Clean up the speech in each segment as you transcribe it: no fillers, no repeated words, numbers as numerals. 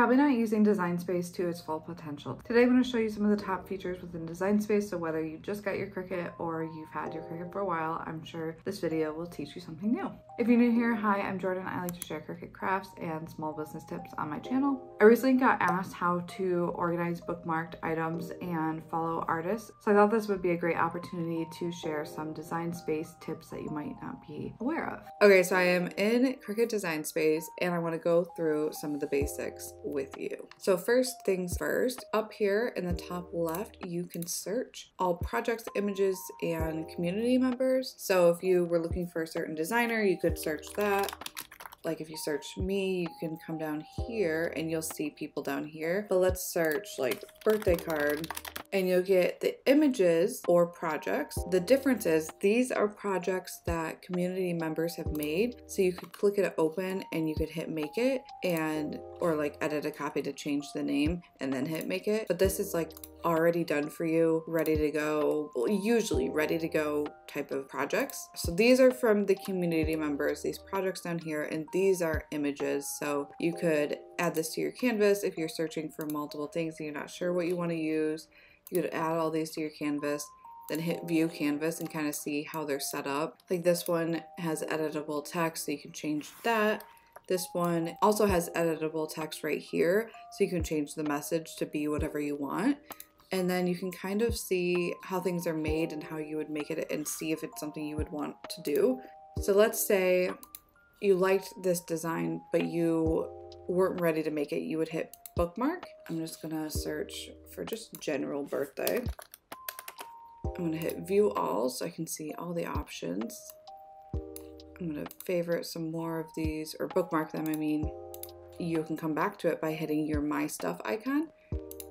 probably not using Design Space to its full potential. Today I'm going to show you some of the top features within Design Space, so whether you just got your Cricut or you've had your Cricut for a while, I'm sure this video will teach you something new. If you're new here, hi, I'm Jordan. I like to share Cricut crafts and small business tips on my channel. I recently got asked how to organize bookmarked items and follow artists, so I thought this would be a great opportunity to share some Design Space tips that you might not be aware of. Okay, so I am in Cricut Design Space and I want to go through some of the basics with you. So first things first, up here in the top left, you can search all projects, images, and community members. So if you were looking for a certain designer, you could search that. Like if you search me, you can come down here and you'll see people down here. But let's search like birthday card and you'll get the images or projects. The difference is these are projects that community members have made. So you could click it open and you could hit make it or like edit a copy to change the name and then hit make it. But this is like already done for you, ready to go, usually ready to go type of projects. So these are from the community members, these projects down here, and these are images. So you could add this to your canvas if you're searching for multiple things and you're not sure what you want to use. You could add all these to your canvas, then hit view canvas and kind of see how they're set up. Like this one has editable text, so you can change that. This one also has editable text right here, so you can change the message to be whatever you want. And then you can kind of see how things are made and how you would make it and see if it's something you would want to do. So let's say you liked this design, but you weren't ready to make it. You would hit bookmark. I'm just gonna search for just general birthday. I'm gonna hit view all so I can see all the options. I'm gonna favorite some more of these, or bookmark them, I mean. You can come back to it by hitting your My Stuff icon.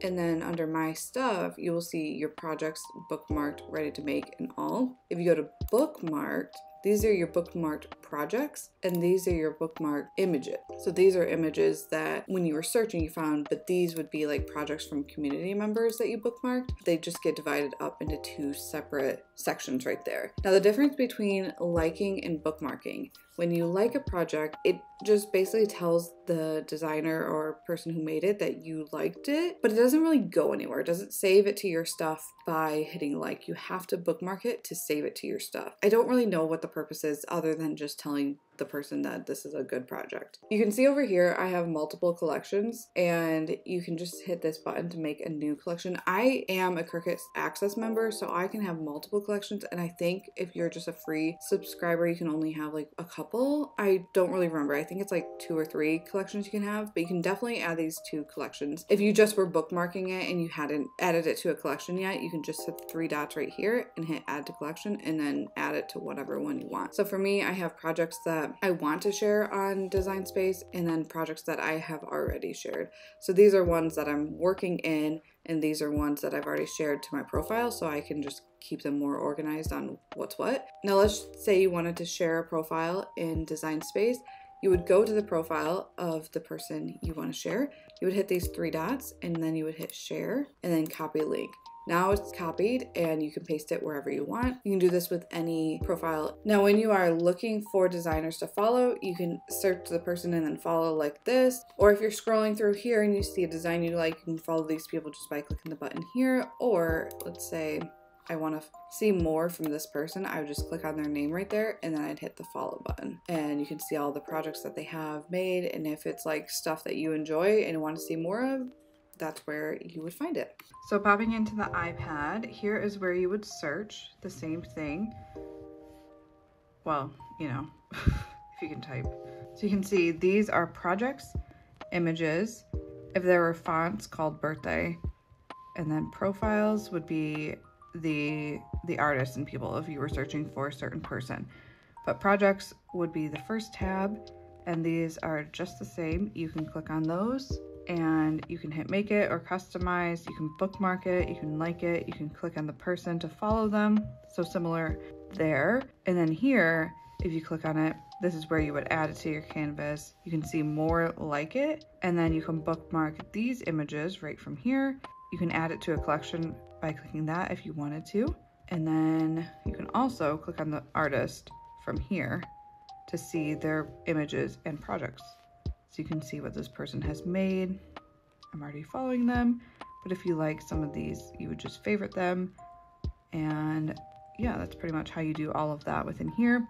And then under My Stuff, you will see your projects bookmarked, ready to make, and all. If you go to bookmarked, these are your bookmarked projects, and these are your bookmarked images. So these are images that when you were searching you found, but these would be like projects from community members that you bookmarked. They just get divided up into two separate sections right there. Now the difference between liking and bookmarking. When you like a project, it just basically tells the designer or person who made it that you liked it, but it doesn't really go anywhere. It doesn't save it to your stuff by hitting like. You have to bookmark it to save it to your stuff. I don't really know what the purpose is other than just telling the person that this is a good project. You can see over here I have multiple collections and you can just hit this button to make a new collection. I am a Cricut Access member, so I can have multiple collections, and I think if you're just a free subscriber you can only have like a couple. I don't really remember. I think it's like 2 or 3 collections you can have, but you can definitely add these 2 collections. If you just were bookmarking it and you hadn't added it to a collection yet, you can just hit the 3 dots right here and hit add to collection and then add it to whatever one you want. So for me, I have projects that I want to share on Design Space and then projects that I have already shared. So these are ones that I'm working in, and these are ones that I've already shared to my profile, so I can just keep them more organized on what's what. Now let's say you wanted to share a profile in Design Space. You would go to the profile of the person you want to share. You would hit these 3 dots and then you would hit share and then copy link. Now it's copied and you can paste it wherever you want. You can do this with any profile. Now when you are looking for designers to follow, you can search the person and then follow like this. Or if you're scrolling through here and you see a design you like, you can follow these people just by clicking the button here. Or let's say I want to see more from this person, I would just click on their name right there and then I'd hit the follow button. And you can see all the projects that they have made, and if it's like stuff that you enjoy and want to see more of, that's where you would find it. So popping into the iPad, here is where you would search the same thing. Well, you know, if you can type. So you can see these are projects, images, if there were fonts called birthday, and then profiles would be the artists and people if you were searching for a certain person. But projects would be the first tab, and these are just the same. You can click on those and you can hit make it or customize. You can bookmark it, you can like it, you can click on the person to follow them. So similar there. And then here, if you click on it, this is where you would add it to your canvas. You can see more like it, and then you can bookmark these images right from here. You can add it to a collection by clicking that if you wanted to. And then you can also click on the artist from here to see their images and projects. So you can see what this person has made. I'm already following them. But if you like some of these, you would just favorite them. And yeah, that's pretty much how you do all of that within here.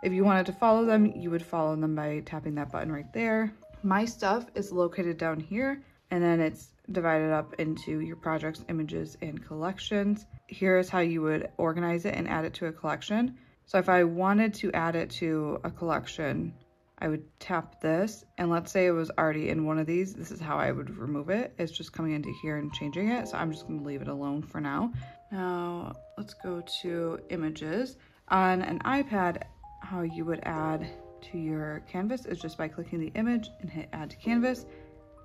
If you wanted to follow them, you would follow them by tapping that button right there. My stuff is located down here, and then it's divided up into your projects, images, and collections. Here is how you would organize it and add it to a collection. So if I wanted to add it to a collection, I would tap this, and let's say it was already in one of these. This is how I would remove it. It's just coming into here and changing it. So I'm just gonna leave it alone for now. Now let's go to images. On an iPad, how you would add to your canvas is just by clicking the image and hit add to canvas,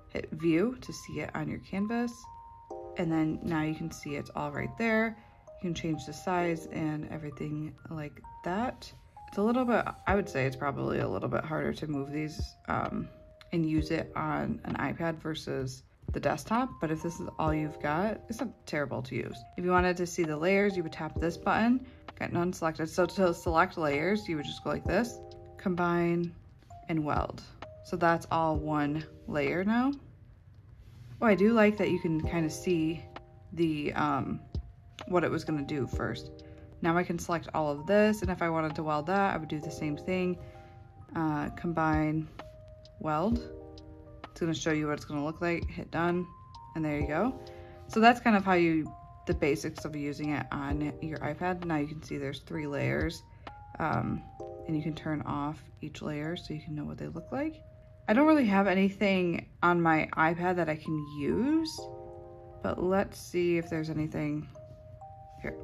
hit view to see it on your canvas. And then now you can see it's all right there. You can change the size and everything like that. It's a little bit, I would say it's probably a little bit harder to move these and use it on an iPad versus the desktop, but if this is all you've got, it's not terrible to use. If you wanted to see the layers, you would tap this button, got none selected. So to select layers, you would just go like this, combine and weld. So that's all one layer now. Oh, I do like that you can kind of see the what it was gonna do first. Now I can select all of this, and if I wanted to weld that, I would do the same thing. Combine, weld. It's gonna show you what it's gonna look like, hit done, and there you go. So that's kind of how the basics of using it on your iPad. Now you can see there's 3 layers, and you can turn off each layer so you can know what they look like. I don't really have anything on my iPad that I can use, but let's see if there's anything here.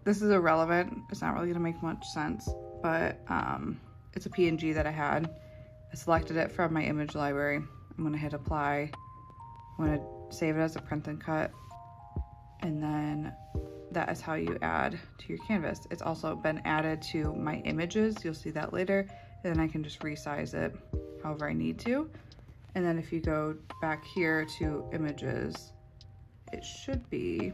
This is irrelevant. It's not really gonna make much sense, but it's a PNG that I had. I selected it from my image library. I'm gonna hit apply. I'm gonna save it as a print and cut. And then that is how you add to your canvas. It's also been added to my images. You'll see that later. And then I can just resize it however I need to. And then if you go back here to images, it should be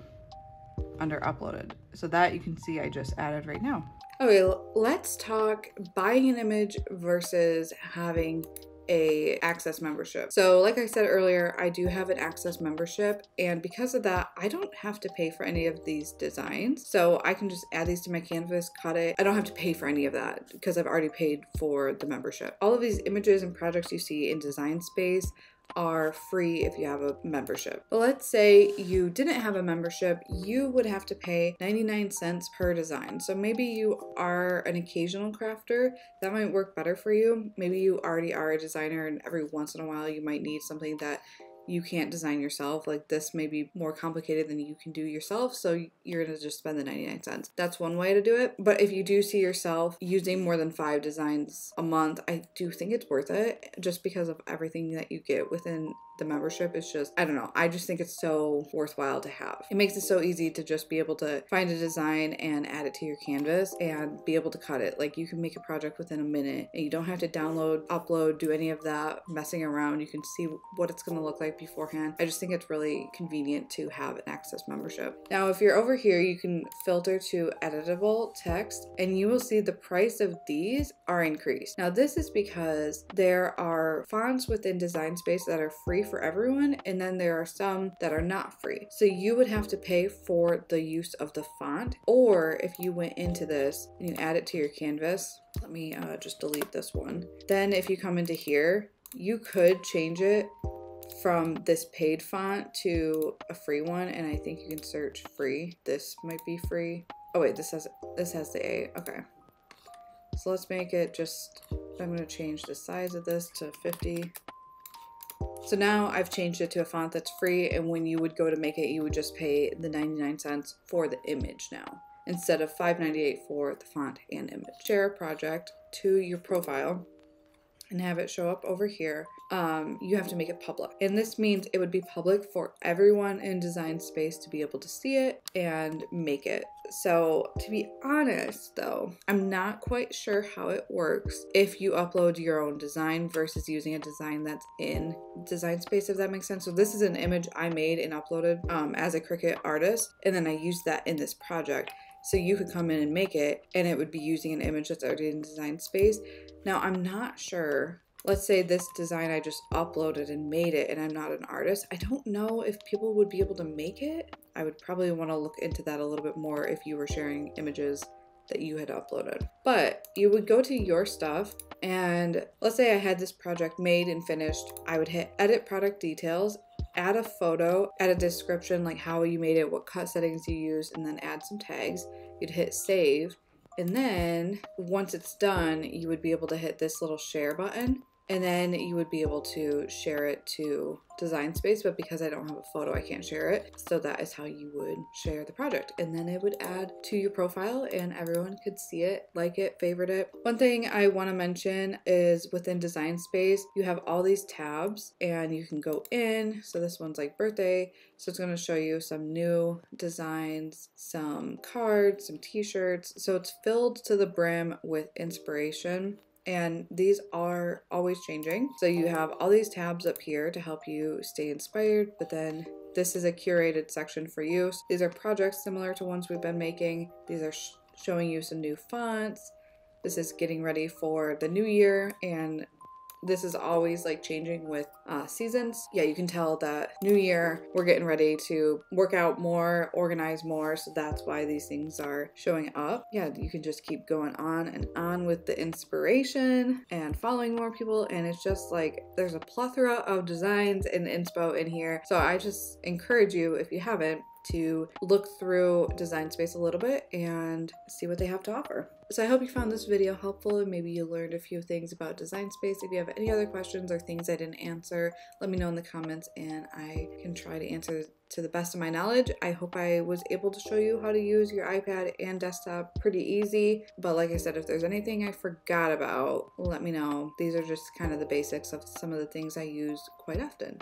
under uploaded. So that you can see I just added right now. Okay, let's talk buying an image versus having a Access membership. So like I said earlier, I do have an Access membership, and because of that, I don't have to pay for any of these designs. So I can just add these to my canvas, cut it. I don't have to pay for any of that because I've already paid for the membership. All of these images and projects you see in Design Space are free if you have a membership. But let's say you didn't have a membership, you would have to pay 99 cents per design. So maybe you are an occasional crafter, that might work better for you. Maybe you already are a designer and every once in a while you might need something that you can't design yourself. Like this may be more complicated than you can do yourself, so you're gonna just spend the 99 cents. That's one way to do it. But if you do see yourself using more than 5 designs a month, I do think it's worth it just because of everything that you get within the membership. Is just, I don't know, I just think it's so worthwhile to have. It makes it so easy to just be able to find a design and add it to your canvas and be able to cut it. Like you can make a project within a minute and you don't have to download, upload, do any of that messing around. You can see what it's gonna look like beforehand. I just think it's really convenient to have an Access membership. Now, if you're over here, you can filter to editable text and you will see the price of these are increased. Now, this is because there are fonts within Design Space that are free for everyone, and then there are some that are not free. So you would have to pay for the use of the font, or if you went into this and you add it to your canvas, let me just delete this one. Then if you come into here, you could change it from this paid font to a free one, and I think you can search free. This might be free. Oh wait, this has the A. Okay. So let's make it just, I'm gonna change the size of this to 50. So now I've changed it to a font that's free, and when you would go to make it, you would just pay the 99 cents for the image now, instead of $5.98 for the font and image. Share a project to your profile and have it show up over here. You have to make it public. And this means it would be public for everyone in Design Space to be able to see it and make it. So to be honest though, I'm not quite sure how it works if you upload your own design versus using a design that's in Design Space, if that makes sense. So this is an image I made and uploaded as a Cricut artist, and then I used that in this project. So you could come in and make it, and it would be using an image that's already in Design Space. Now, I'm not sure let's say this design I just uploaded and made it and I'm not an artist, I don't know if people would be able to make it. I would probably want to look into that a little bit more if you were sharing images that you had uploaded. But you would go to your stuff, and let's say I had this project made and finished. I would hit edit product details, add a photo, add a description like how you made it, what cut settings you used, and then add some tags. You'd hit save, and then once it's done, you would be able to hit this little share button, and then you would be able to share it to Design Space, but because I don't have a photo, I can't share it. So that is how you would share the project. And then it would add to your profile and everyone could see it, like it, favorite it. One thing I want to mention is within Design Space, you have all these tabs and you can go in. So this one's like birthday. So it's going to show you some new designs, some cards, some t-shirts. So it's filled to the brim with inspiration. And these are always changing. So you have all these tabs up here to help you stay inspired, but then this is a curated section for you. So these are projects similar to ones we've been making. These are showing you some new fonts. This is getting ready for the new year, and this is always like changing with seasons. Yeah, you can tell that new year, we're getting ready to work out more, organize more. So that's why these things are showing up. Yeah, you can just keep going on and on with the inspiration and following more people. And it's just like, there's a plethora of designs and inspo in here. So I just encourage you, if you haven't, to look through Design Space a little bit and see what they have to offer. So I hope you found this video helpful and maybe you learned a few things about Design Space. If you have any other questions or things I didn't answer, let me know in the comments and I can try to answer to the best of my knowledge. I hope I was able to show you how to use your iPad and desktop pretty easy. But like I said, if there's anything I forgot about, let me know. These are just kind of the basics of some of the things I use quite often.